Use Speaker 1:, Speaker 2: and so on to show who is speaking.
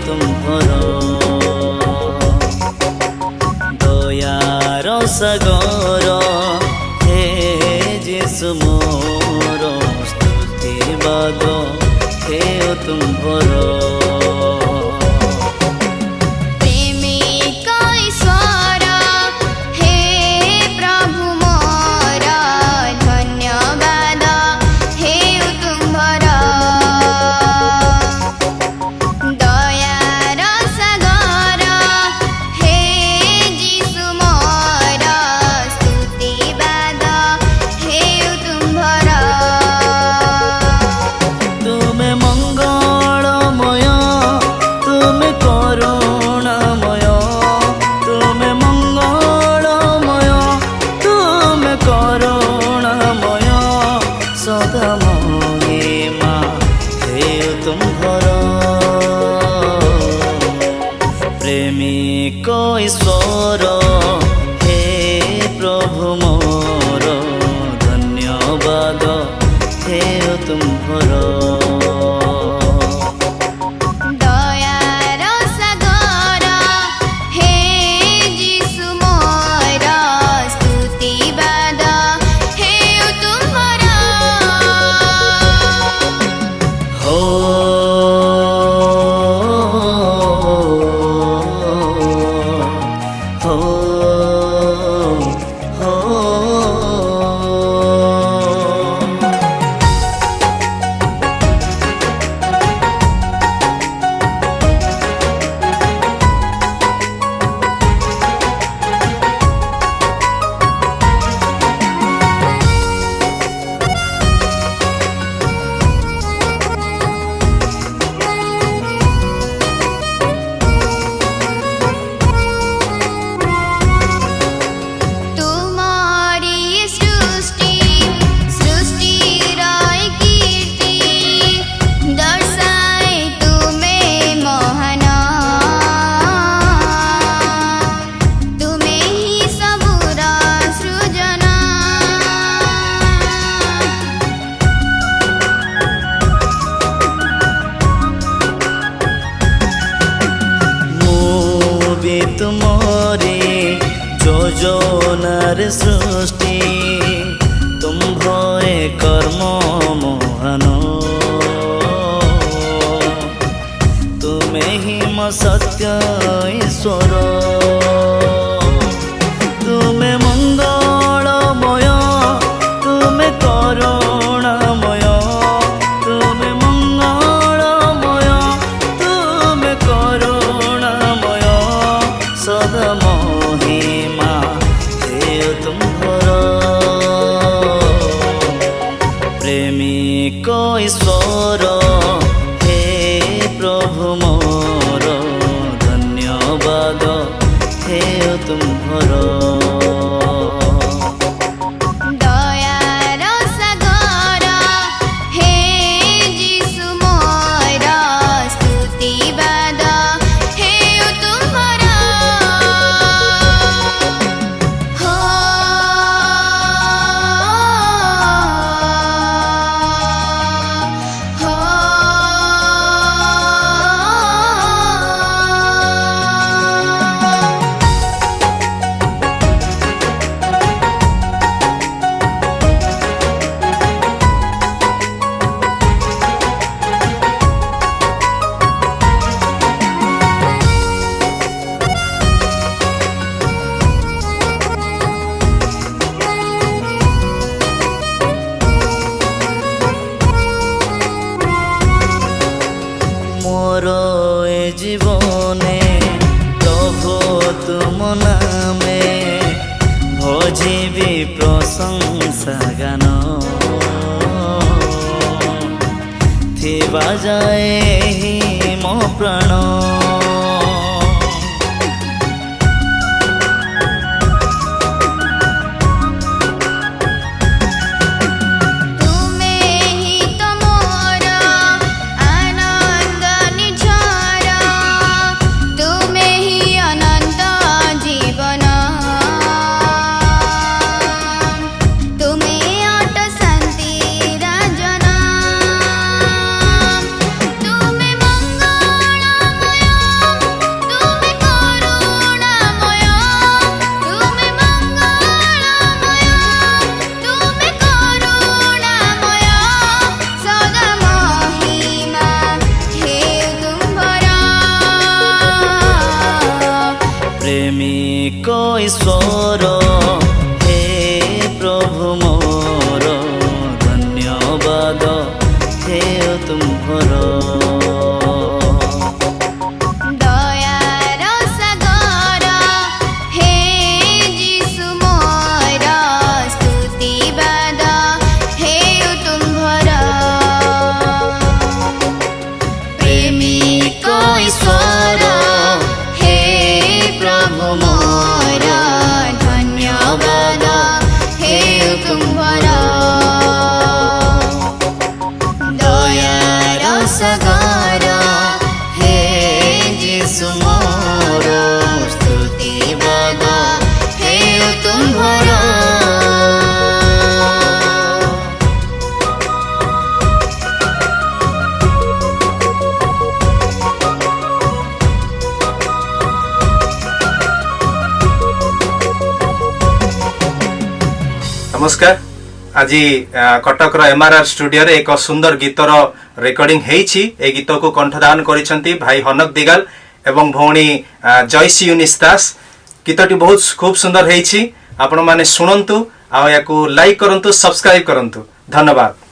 Speaker 1: तुम्भर दयार सागर हे यीशु मोर स्तुतिबाद हे तुम्भर प्रेमिक ईश्वर हे प्रभु मोर धन्यवाद हे तुम्भर तुमरे योजनार सृष्टि तुम्भरे कर्म मोहन तुम्हें ही म सत्य ईश्वर तुम्हें मंगलमय तुम्हें करुणामय तुम्हें मंगलमय तुम्हें करुणामय सदा महिमा हे तुम्भर प्रेमिक ईश्वर हे प्रभु मोर धन्यवाद हे तुम्भर मोर ए जीवने प्रभु तुम नामे भजिबी प्रशंसा गान थिबा जाए ही मो प्राण
Speaker 2: मंगलमय
Speaker 1: ईश्वर हे प्रभु मोर धन्यवाद हे तुम्हार ईश्वर हे प्रभु मोर धन्यवाद हे तुम्हार दयार सागर हे यीशु मोर स्तुतिवाद हे तुम्हार
Speaker 2: नमस्कार। आज कटक एमआरआर स्टूडियो रे एक सुंदर गीतर रेकर्डिंग हेछि। ए गीत को कंठदान करिसंती भाई हनक दिगाल एवं भौणी जयसी यूनिस दास। गीतटी बहुत खूब सुंदर हेछि। आपण माने सुनंतु आ याकू लाइक करंतु, सब्सक्राइब करंतु। धन्यवाद।